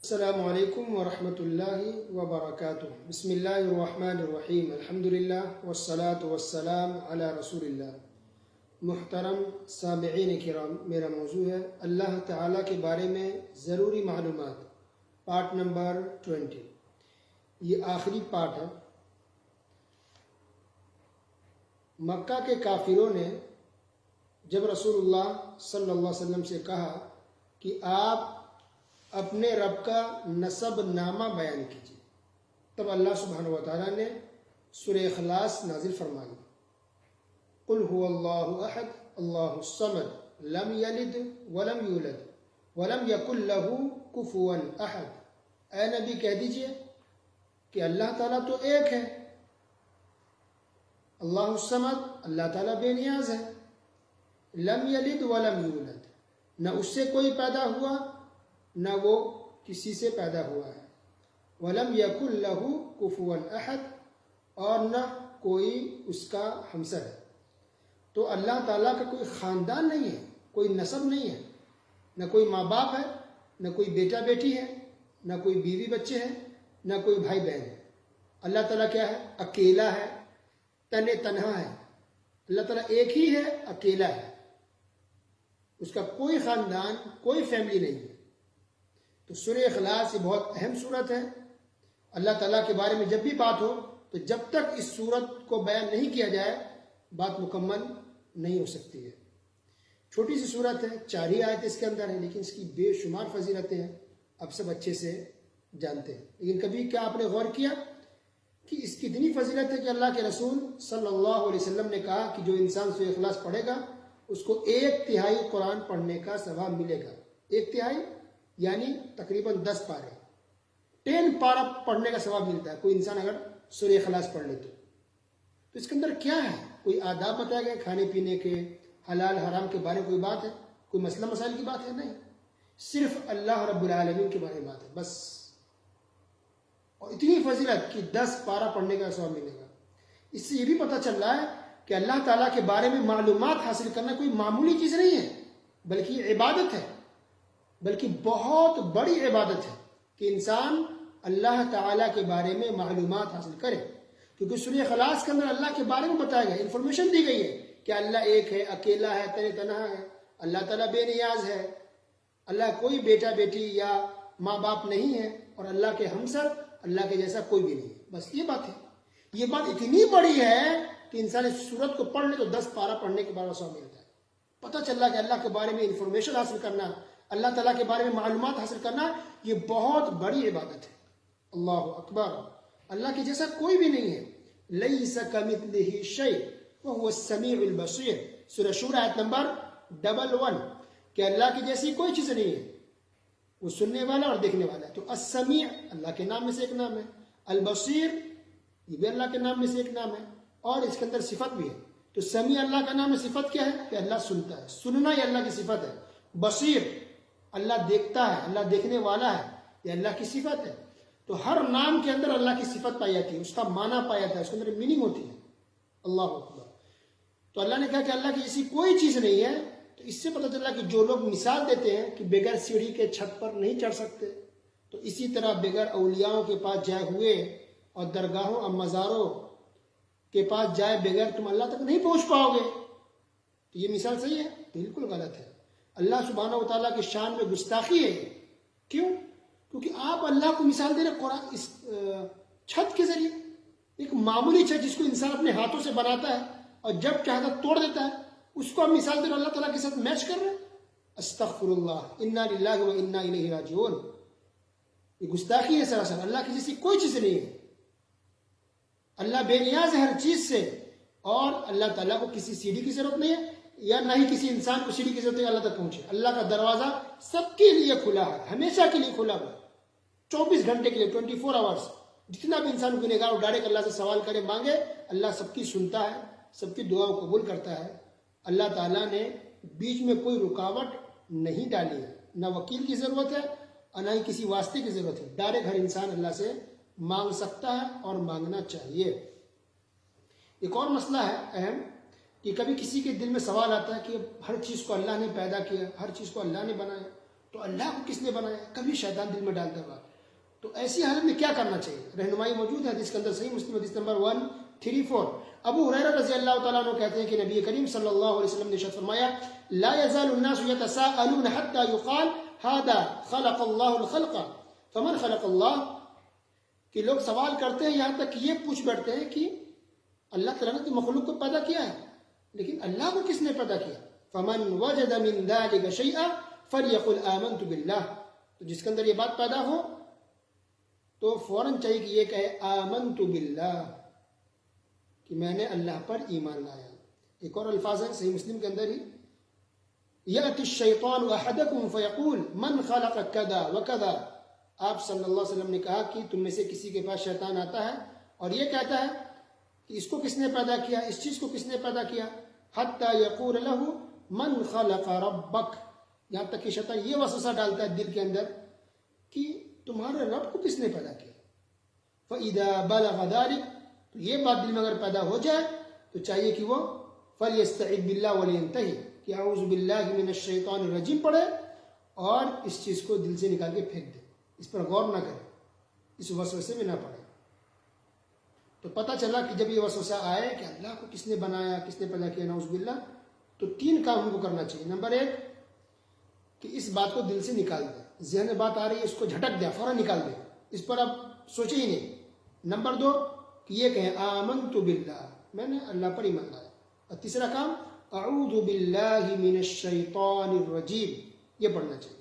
السلام علیکم ورحمۃ اللہ وبرکاتہ۔ بسم اللہ الرحمن الرحیم، الحمدللہ والصلاة والسلام علی رسول اللہ۔ محترم سامعین کرام، میرا موضوع ہے اللہ تعالیٰ کے بارے میں ضروری معلومات، پارٹ نمبر 20۔ یہ آخری پارٹ ہے۔ مکہ کے کافروں نے جب رسول اللہ صلی اللہ علیہ وسلم سے کہا کہ آپ اپنے رب کا نسب نامہ بیان کیجیے، تب اللہ سبحانہ وتعالیٰ نے سورہ اخلاص نازل فرمائی۔ قل هو اللہ احد اللہ الصمد لم یلد ولم یولد ولم یکن له کفوا احد۔ اے نبی کہہ دیجئے کہ اللہ تعالیٰ تو ایک ہے، اللہ الصمد، اللہ تعالیٰ بے نیاز ہے، لم یلد ولم یولد، نہ اس سے کوئی پیدا ہوا نہ وہ کسی سے پیدا ہوا ہے، وَلَمْ يَكُنْ لَهُ كُفُوًا أَحَدٌ، اور نہ کوئی اس کا ہمسر ہے۔ تو اللہ تعالیٰ کا کوئی خاندان نہیں ہے، کوئی نسب نہیں ہے، نہ کوئی ماں باپ ہے، نہ کوئی بیٹا بیٹی ہے، نہ کوئی بیوی بچے ہیں، نہ کوئی بھائی بہن ہے۔ اللہ تعالیٰ کیا ہے؟ اکیلا ہے، تنہا ہے۔ اللہ تعالیٰ ایک ہی ہے، اکیلا ہے، اس کا کوئی خاندان، کوئی فیملی نہیں ہے۔ تو سورہ اخلاص یہ بہت اہم سورت ہے۔ اللہ تعالیٰ کے بارے میں جب بھی بات ہو تو جب تک اس سورت کو بیان نہیں کیا جائے بات مکمل نہیں ہو سکتی ہے۔ چھوٹی سی سورت ہے، 4 ہی آیت اس کے اندر ہے، لیکن اس کی بے شمار فضیلتیں ہیں، اب سب اچھے سے جانتے ہیں۔ لیکن کبھی کیا آپ نے غور کیا کہ اس کی اتنی فضیلت ہے کہ اللہ کے رسول صلی اللہ علیہ وسلم نے کہا کہ جو انسان سورہ اخلاص پڑھے گا اس کو 1/3 قرآن پڑھنے کا ثواب ملے گا۔ 1/3 یعنی تقریباً 10 پارے، 10 پارہ پڑھنے کا ثواب ملتا ہے کوئی انسان اگر سورہ اخلاص پڑھ لے تو اس کے اندر کیا ہے؟ کوئی آداب بتایا گیا کھانے پینے کے، حلال حرام کے بارے میں کوئی بات ہے؟ کوئی مسئلہ مسائل کی بات ہے؟ نہیں، صرف اللہ رب العالمین کے بارے میں بات ہے بس۔ اور اتنی فضیلت کہ 10 پارہ پڑھنے کا ثواب ملے گا۔ اس سے یہ بھی پتہ چل رہا ہے کہ اللہ تعالیٰ کے بارے میں معلومات حاصل کرنا کوئی معمولی چیز نہیں ہے، بلکہ یہ عبادت ہے، بلکہ بہت بڑی عبادت ہے کہ انسان اللہ تعالیٰ کے بارے میں معلومات حاصل کرے، کیونکہ سورہ اخلاص کے اندر اللہ کے بارے میں بتایا گیا، انفارمیشن دی گئی ہے کہ اللہ ایک ہے، اکیلا ہے، تنہا ہے، اللہ تعالیٰ بے نیاز ہے، اللہ کوئی بیٹا بیٹی یا ماں باپ نہیں ہے، اور اللہ کے ہمسر اللہ کے جیسا کوئی بھی نہیں ہے۔ بس یہ بات ہے۔ یہ بات اتنی بڑی ہے کہ انسان اس سورت کو پڑھ لے تو 10 پارہ پڑھنے کے بعد ثواب ملتا ہے۔ پتہ چل رہا کہ اللہ کے بارے میں انفارمیشن حاصل کرنا، اللہ تعالیٰ کے بارے میں معلومات حاصل کرنا، یہ بہت بڑی عبادت ہے۔ اللہ اکبر، اللہ کے جیسا کوئی بھی نہیں ہے۔ لیس کمثلہ شیء وہو السمیع البصیر، سورہ شورى آیت نمبر 11، کہ اللہ کی جیسی کوئی چیز نہیں ہے، وہ سننے والا اور دیکھنے والا ہے۔ تو السمیع اللہ کے نام میں سے ایک نام ہے، البصیر یہ بھی اللہ کے نام میں سے ایک نام ہے، اور اس کے اندر صفت بھی ہے۔ تو سمیع اللہ کا نام ہے، صفت کیا ہے؟ کہ اللہ سنتا ہے، سننا یہ اللہ کی صفت ہے۔ بصیر اللہ دیکھتا ہے، اللہ دیکھنے والا ہے، یہ اللہ کی صفت ہے۔ تو ہر نام کے اندر اللہ کی صفت پائی جاتی ہے، اس کا معنی پایا جاتا ہے، اس کے اندر میننگ ہوتی ہے۔ اللہ اکبر۔ تو اللہ نے کہا کہ اللہ کی ایسی کوئی چیز نہیں ہے، تو اس سے پتہ چلا کہ جو لوگ مثال دیتے ہیں کہ بغیر سیڑھی کے چھت پر نہیں چڑھ سکتے، تو اسی طرح بغیر اولیاؤں کے پاس جائے ہوئے اور درگاہوں اور مزاروں کے پاس جائے بغیر تم اللہ تک نہیں پہنچ پاؤ گے۔ تو یہ مثال صحیح ہے؟ بالکل غلط ہے۔ اللہ سبحانہ وتعالیٰ کی شان میں گستاخی ہے۔ کیوں؟ کیونکہ آپ اللہ کو مثال دے رہے قرآن اس چھت کے ذریعے، ایک معمولی چھت جس کو انسان اپنے ہاتھوں سے بناتا ہے اور جب چاہتا توڑ دیتا ہے، اس کو آپ مثال دے رہے اللہ تعالیٰ کے ساتھ میچ کر رہے ہیں۔ استغفر اللہ، انا للہ و انا الیہ راجعون۔ یہ گستاخی ہے سراسر، اللہ کی جیسی کوئی چیز نہیں ہے۔ اللہ بے نیاز ہے ہر چیز سے، اور اللہ تعالیٰ کو کسی سیڑھی کی ضرورت نہیں ہے، یا نہ ہی کسی انسان کو سیڑھی کی ضرورت ہے اللہ تک پہنچے۔ اللہ کا دروازہ سب کے لیے کھلا ہے، ہمیشہ کے لیے کھلا ہوا ہے، 24 گھنٹے کے لیے، 24 آورس۔ جتنا بھی انسان کو نگاہ ڈائریکٹ اللہ سے سوال کرے، مانگے، اللہ سب کی سنتا ہے، سب کی دعا کو قبول کرتا ہے۔ اللہ تعالیٰ نے بیچ میں کوئی رکاوٹ نہیں ڈالی ہے، نہ وکیل کی ضرورت ہے اور نہ ہی کسی واسطے کی ضرورت ہے۔ ڈائریکٹ ہر انسان اللہ سے مانگ سکتا ہے اور مانگنا چاہیے۔ ایک اور مسئلہ ہے اہم، کہ کبھی کسی کے دل میں سوال آتا ہے کہ ہر چیز کو اللہ نے پیدا کیا، ہر چیز کو اللہ نے بنایا، تو اللہ کو کس نے بنایا؟ کبھی شیطان دل میں ڈالتا ہے بات. تو ایسی حالت میں کیا کرنا چاہیے؟ رہنمائی موجود ہے حدیث کے اندر، صحیح مسلم حدیث نمبر 134. ابو ہریرہ رضی اللہ تعالیٰ عنہ کہتے ہیں کہ نبی کریم صلی اللہ علیہ وسلم نے ارشاد فرمایا لا يزال الناس يتساءلون حتى يقال هذا خلق الله الخلق فمن خلق الله، کہ لوگ سوال کرتے ہیں یہاں تک یہ پوچھ بیٹھتے ہیں کہ اللہ تعالیٰ نے تو مخلوق کو پیدا کیا ہے، لیکن اللہ کو کس نے پیدا کیا؟ فمن وجد من ذلك شيئا فليقل آمنت بالله، تو جس کے اندر یہ بات پیدا ہو تو فوراً چاہیے کہ یہ کہے آمنت باللہ، کہ میں نے اللہ پر ایمان لایا. ایک اور الفاظ ہے صحیح مسلم کے اندر ہی، یأتی الشیطان احدکم فیقول من خلق کذا وکذا، آپ صلی اللہ علیہ وسلم نے کہا کہ تم میں سے کسی کے پاس شیطان آتا ہے اور یہ کہتا ہے کہ اس کو کس نے پیدا کیا، اس چیز کو کس نے پیدا کیا، حتی یقول له من خلق ربک، یہاں تک کہ شیطان یہ وسوسہ ڈالتا ہے دل کے اندر کہ تمہارے رب کو کس نے پیدا کیا. فَإِذَا بَلَغَ ذَلِكَ، تو یہ بات دل میں اگر پیدا ہو جائے تو چاہیے کہ وہ فَلْيَسْتَعِذْ بِاللَّهِ وَلْيَنْتَهِ، کہ اعوذ باللہ من الشیطان الرجیم پڑھے اور اس چیز کو دل سے نکال کے پھینک دے، اس پر غور نہ کرے، اس وسوسے میں نہ پڑے. تو پتہ چلا کہ جب یہ وسوسہ آئے کہ اللہ کو کس نے بنایا، کس نے پیدا کیا، نعوذ باللہ، تو 3 کام ہم کو کرنا چاہیے. نمبر 1 کہ اس بات کو دل سے نکال دے، ذہن میں بات آ رہی ہے اس کو جھٹک دے، فوراً نکال دے، اس پر اب سوچے ہی نہیں. نمبر 2 کہ یہ کہیں آمنت باللہ، میں نے اللہ پر ایمان لایا. اور تیسرا کام اعوذ باللہ من الشیطان الرجیم، یہ پڑھنا چاہیے.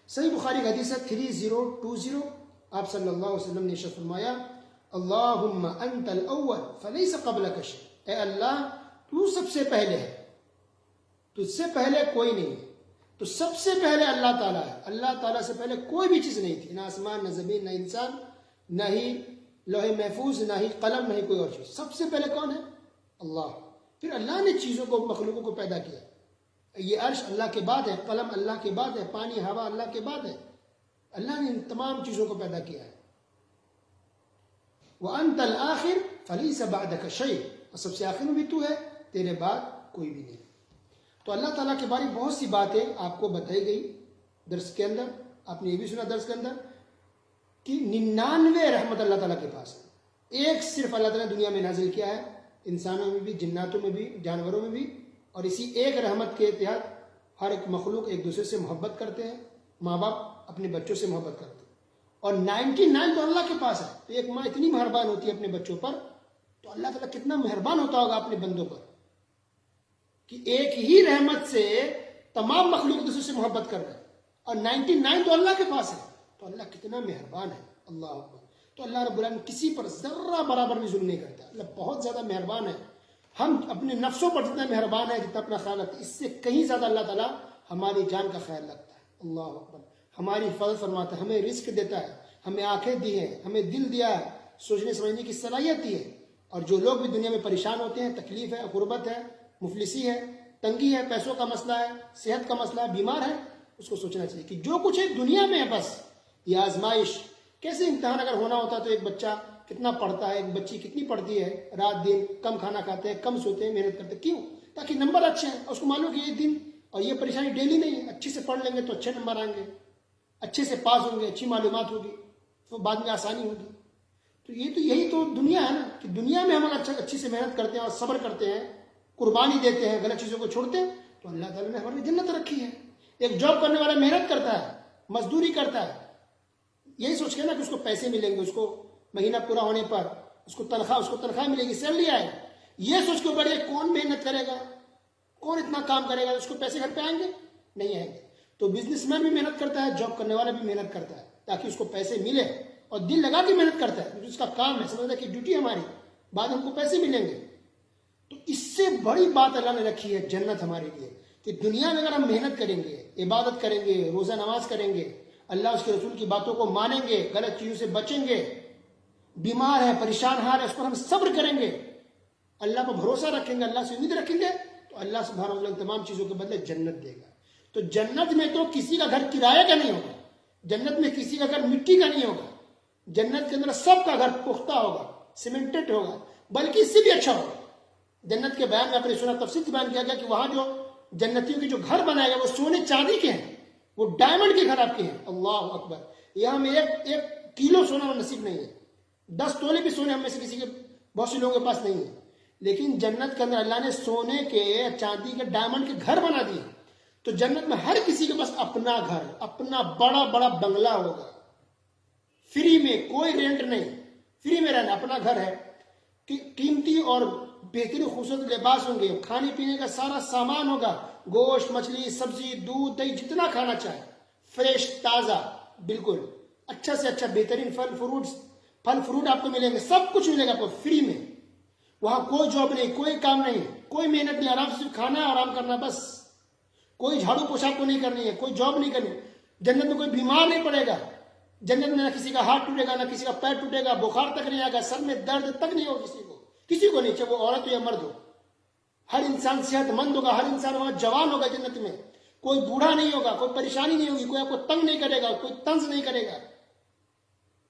صحیح بخاری کا حدیث ہے 3020، آپ صلی اللہ علیہ وسلم نے ارشاد فرمایا اللہم انت الاول فلیس قبلک شیء، اے اللہ تو سب سے پہلے ہے، تجھ سے پہلے کوئی نہیں ہے. تو سب سے پہلے اللہ تعالیٰ ہے، اللہ تعالیٰ سے پہلے کوئی بھی چیز نہیں تھی، نہ آسمان، نہ زمین، نہ انسان، نہ ہی لوح محفوظ، نہ ہی قلم، نہ ہی کوئی اور چیز. سب سے پہلے کون ہے؟ اللہ. پھر اللہ نے چیزوں کو، مخلوقوں کو پیدا کیا. یہ عرش اللہ کے بعد ہے، قلم اللہ کے بعد ہے، پانی ہوا اللہ کے بعد ہے. اللہ نے ان تمام چیزوں کو پیدا کیا ہے. وَأَنْتَ الْآخِرُ فَلَيْسَ بَعْدَكَ شَيْءٌ، اور سب سے آخر میں بھی تو ہے، تیرے بعد کوئی بھی نہیں. تو اللہ تعالیٰ کے بارے میں بہت سی باتیں آپ کو بتائی گئی درس کے اندر. آپ نے یہ بھی سنا درس کے اندر کہ 99 رحمت اللہ تعالیٰ کے پاس ہے، ایک صرف اللہ تعالیٰ نے دنیا میں نازل کیا ہے، انسانوں میں بھی، جناتوں میں بھی، جانوروں میں بھی. اور اسی ایک رحمت کے تحت ہر ایک مخلوق ایک دوسرے سے محبت کرتے ہیں، ماں باپ اپنے بچوں سے محبت کرتے ہیں. اور 99 تو اللہ کے پاس ہے. تو ایک ماں اتنی مہربان ہوتی ہے اپنے بچوں پر، تو اللہ تعالیٰ کتنا مہربان ہوتا ہوگا اپنے بندوں پر کہ ایک ہی رحمت سے تمام مخلوق دوسرے سے محبت کر رہے ہیں. اور 99 تو اللہ کے پاس ہے. تو اللہ کتنا مہربان ہے. اللہ اکبر. تو اللہ رب العالمین کسی پر ذرہ برابر بھی ظلم نہیں کرتا. اللہ بہت زیادہ مہربان ہے. ہم اپنے نفسوں پر جتنا مہربان ہے، جتنا اپنا خیال رکھتے ہیں، اس سے کہیں زیادہ اللہ تعالیٰ ہماری جان کا خیال رکھتا ہے. اللہ اکبر. ہماری حفاظت فرماتا ہے، ہمیں رزق دیتا ہے، ہمیں آنکھیں دی ہیں، ہمیں دل دیا ہے، سوچنے سمجھنے کی صلاحیت دی ہے. اور جو لوگ بھی دنیا میں پریشان ہوتے ہیں، تکلیف ہے، غربت ہے، مفلسی ہے، تنگی ہے، پیسوں کا مسئلہ ہے، صحت کا مسئلہ ہے، بیمار ہے، اس کو سوچنا چاہیے کہ جو کچھ ہے دنیا میں ہے بس یہ آزمائش. کیسے امتحان اگر ہونا ہوتا تو ایک بچہ کتنا پڑھتا ہے، ایک بچی کتنی پڑھتی ہے، رات دن کم کھانا کھاتے ہیں، کم سوتے ہیں، محنت کرتے ہیں. کیوں؟ تاکہ نمبر اچھے ہیں. اس کو معلوم کہ یہ دن اور یہ پریشانی ڈیلی نہیں ہے، اچھے سے پڑھ لیں گے تو اچھے نمبر آئیں گے، اچھے سے پاس ہوں گے، اچھی معلومات ہوگی تو بعد میں آسانی ہوگی. تو یہی تو دنیا ہے نا، کہ دنیا میں ہم اچھی سے محنت کرتے ہیں اور صبر کرتے ہیں، قربانی دیتے ہیں، غلط چیزوں کو چھوڑتے ہیں، تو اللہ تعالیٰ نے ہماری جنت رکھی ہے. ایک جاب کرنے والا محنت کرتا ہے، مزدوری کرتا ہے، یہی سوچ کے نا کہ اس کو پیسے ملیں گے، اس کو مہینہ پورا ہونے پر اس کو تنخواہ ملے گی، سیلری آئے گا. یہ سوچ کے بڑے کون محنت کرے گا، کون اتنا کام کرے گا، اس کو پیسے گھر پہ آئیں گے؟ نہیں آئیں گے. تو بزنس مین بھی محنت کرتا ہے، جاب کرنے والا بھی محنت کرتا ہے تاکہ اس کو پیسے ملے، اور دل لگا کے محنت کرتا ہے کیونکہ اس کا کام ہے، سمجھتا ہے کہ ڈیوٹی ہماری، بعد ہم کو پیسے ملیں گے. تو اس سے بڑی بات اللہ نے رکھی ہے جنت ہمارے لیے، کہ دنیا میں اگر ہم محنت کریں گے، عبادت کریں گے، روزہ نماز کریں گے، اللہ اس کے رسول کی باتوں کو مانیں گے، غلط چیزوں سے بچیں گے، بیمار ہے، پریشان حال ہے، اس پر ہم صبر کریں گے، اللہ پر بھروسہ رکھیں گے، اللہ سے امید رکھیں گے، تو اللہ سبحانہ و تعالیٰ تمام چیزوں کے بدلے جنت دے گا. تو جنت میں تو کسی کا گھر کرایہ کا نہیں ہوگا، جنت میں کسی کا گھر مٹی کا نہیں ہوگا، جنت کے اندر سب کا گھر پختہ ہوگا، سیمنٹڈ ہوگا، بلکہ اس سے بھی اچھا ہوگا. جنت کے بیان میں اپنی سنا تفصیل سے بیان کیا گیا کہ وہاں جو جنتیوں کے جو گھر بنائے گئے وہ سونے چاندی کے ہیں، وہ ڈائمنڈ کے گھر آپ کے ہیں. اللہ اکبر. یہاں میں ایک کلو سونا نصیب نہیں ہے, 10 تولے بھی سونے ہم میں سے کسی کے, بہت سے لوگوں کے پاس نہیں ہے. لیکن جنت کے اندر اللہ نے سونے کے, چاندی کے, ڈائمنڈ کے گھر بنا دیے. تو جنت میں ہر کسی کے پاس اپنا گھر, اپنا بڑا بڑا بنگلہ ہوگا, فری میں, کوئی رینٹ نہیں, فری میں رہنا, اپنا گھر ہے. قیمتی اور بہترین خوبصورت لباس ہوں گے, کھانے پینے کا سارا سامان ہوگا, گوشت, مچھلی, سبزی, دودھ, دہی, جتنا کھانا چاہے, فریش, تازہ, بالکل اچھا سے اچھا بہترین پھل فروٹ آپ کو ملیں گے, سب کچھ ملے گا آپ کو فری میں. وہاں کوئی جاب نہیں, کوئی کام نہیں, کوئی محنت نہیں, آرام سے صرف کھانا ہے, آرام کرنا بس. کوئی جھاڑو پوچھا کو نہیں کرنی ہے, کوئی جاب نہیں کرنی. جنت میں کوئی بیمار نہیں پڑے گا. جنت میں نہ کسی کا ہاتھ ٹوٹے گا, نہ کسی کا پیر ٹوٹے گا, بخار تک نہیں آئے گا, سر میں درد تک نہیں ہوگا کسی کو نہیں, چاہے وہ عورت ہو یا مرد ہو. ہر انسان صحت مند ہوگا, ہر انسان وہاں جوان ہوگا جنت میں. کوئی بوڑھا نہیں ہوگا, کوئی پریشانی نہیں ہوگی, کوئی آپ کو تنگ نہیں کرے گا, کوئی طنز نہیں کرے گا,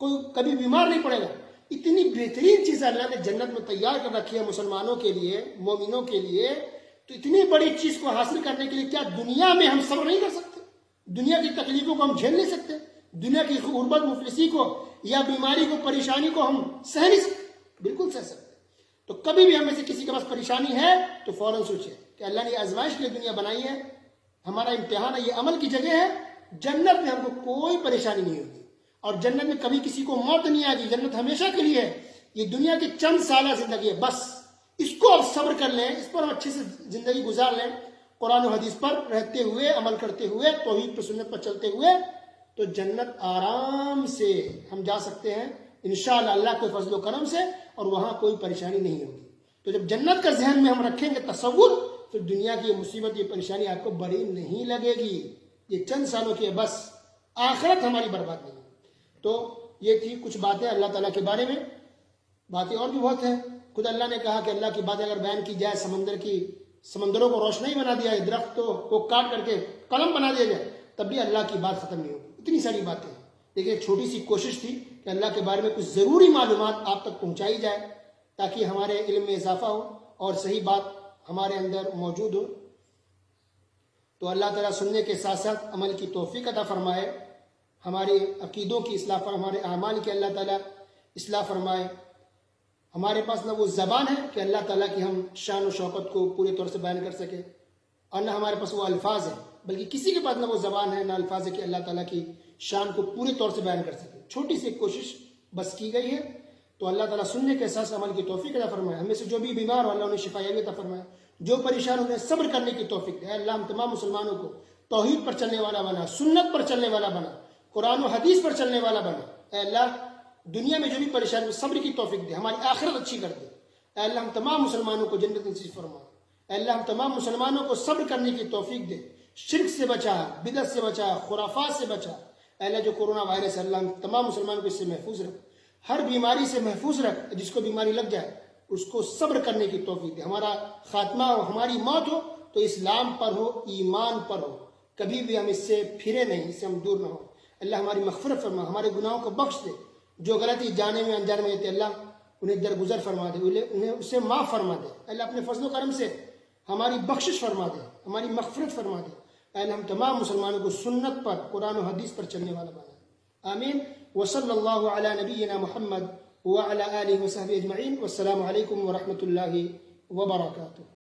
کوئی کبھی بیمار نہیں پڑے گا. اتنی بہترین چیز اللہ نے جنت میں تیار کر رکھی ہے مسلمانوں کے لیے, مومنوں کے لیے. تو اتنی بڑی چیز کو حاصل کرنے کے لیے کیا دنیا میں ہم صبر نہیں کر سکتے؟ دنیا کی تکلیفوں کو ہم جھیل نہیں سکتے؟ دنیا کی غربت, مفلسی کو, یا بیماری کو, پریشانی کو ہم سہ نہیں سکتے؟ بالکل سہ سکتے. تو کبھی بھی ہم میں سے کسی کے پاس پریشانی ہے تو فوراً سوچے کہ اللہ نے آزمائش کے لیے دنیا بنائی ہے, ہمارا امتحان ہے, یہ عمل کی جگہ ہے. جنت میں ہم کو کوئی پریشانی نہیں ہوگی, اور جنت میں کبھی کسی کو موت نہیں آئے گی. جنت ہمیشہ کے لیے ہے. یہ دنیا کی چند سالہ زندگی ہے, بس اس کو آپ صبر کر لیں, اس پر ہم اچھے سے زندگی گزار لیں, قرآن و حدیث پر رہتے ہوئے, عمل کرتے ہوئے, توحید پر, سنت پر چلتے ہوئے, تو جنت آرام سے ہم جا سکتے ہیں انشاءاللہ اللہ کے فضل و کرم سے, اور وہاں کوئی پریشانی نہیں ہوگی. تو جب جنت کا ذہن میں ہم رکھیں گے تصور, پھر دنیا کی یہ مصیبت, یہ پریشانی آپ کو بڑی نہیں لگے گی. یہ چند سالوں کی ہے بس, آخرت ہماری برباد نہیں. تو یہ تھی کچھ باتیں اللہ تعالیٰ کے بارے میں. باتیں اور بھی بہت ہیں. خود اللہ نے کہا کہ اللہ کی باتیں اگر بیان کی جائے, سمندروں کو روشنائی بنا دیا جائے, درختوں کو کاٹ کر کے قلم بنا دیا جائے, تب بھی اللہ کی بات ختم نہیں ہوگی. اتنی ساری باتیں ہیں. لیکن ایک چھوٹی سی کوشش تھی کہ اللہ کے بارے میں کچھ ضروری معلومات آپ تک پہنچائی جائے, تاکہ ہمارے علم میں اضافہ ہو اور صحیح بات ہمارے اندر موجود ہو. تو اللہ تعالیٰ سننے کے ساتھ ساتھ عمل کی توفیق عطا فرمائے, ہمارے عقیدوں کی اصلاح فرمائے, ہمارے اعمال کی اللہ تعالیٰ اصلاح فرمائے. ہمارے پاس نہ وہ زبان ہے کہ اللہ تعالیٰ کی ہم شان و شوکت کو پورے طور سے بیان کر سکے, اور نہ ہمارے پاس وہ الفاظ ہیں, بلکہ کسی کے پاس نہ وہ زبان ہے, نہ الفاظ ہے کہ اللہ تعالیٰ کی شان کو پورے طور سے بیان کر سکے. چھوٹی سی ایک کوشش بس کی گئی ہے. تو اللہ تعالیٰ سننے کے احساس عمل کی توفیق عطا فرمائے. ہمیں سے جو بھی بیمار ہو اللہ انہیں شفا یابی عطا فرمائے, جو پریشان ہو انہیں صبر کرنے کی توفیق دے. اللہ ہم تمام مسلمانوں کو توحید پر چلنے والا بنا, سنت پر چلنے والا بنا, قرآن و حدیث پر چلنے والا بنا. اے اللہ دنیا میں جو بھی پریشان ہو صبر کی توفیق دے, ہماری آخرت اچھی کر دے. اے اللہ ہم تمام مسلمانوں کو جنت نصیب فرما. اے اللہ ہم تمام مسلمانوں کو صبر کرنے کی توفیق دے, شرک سے بچا, بدعت سے بچا, خرافات سے بچا. اے اللہ جو کورونا وائرس ہے اللہ ہم تمام مسلمانوں کو اس سے محفوظ رکھ, ہر بیماری سے محفوظ رکھ. جس کو بیماری لگ جائے اس کو صبر کرنے کی توفیق دے. ہمارا خاتمہ ہو, ہماری موت ہو تو اسلام پر ہو, ایمان پر ہو, کبھی بھی ہم اس سے پھرے نہیں, اس سے ہم دور نہ ہو. اللہ ہماری مغفرت فرما, ہمارے گناہوں کو بخش دے. جو غلطی جانے میں انجانے میں ہوتے اللہ انہیں درگزر فرما دے, انہیں اسے معاف فرما دے. اللہ اپنے فضل و کرم سے ہماری بخشش فرما دے, ہماری مغفرت فرما دے. اللہ ہم تمام مسلمانوں کو سنت پر, قرآن و حدیث پر چلنے والا بنا. آمین. وصلی اللہ علی نبینا محمد وعلی آلہ وصحبہ اجمعین. والسلام علیکم ورحمۃ اللہ وبرکاتہ.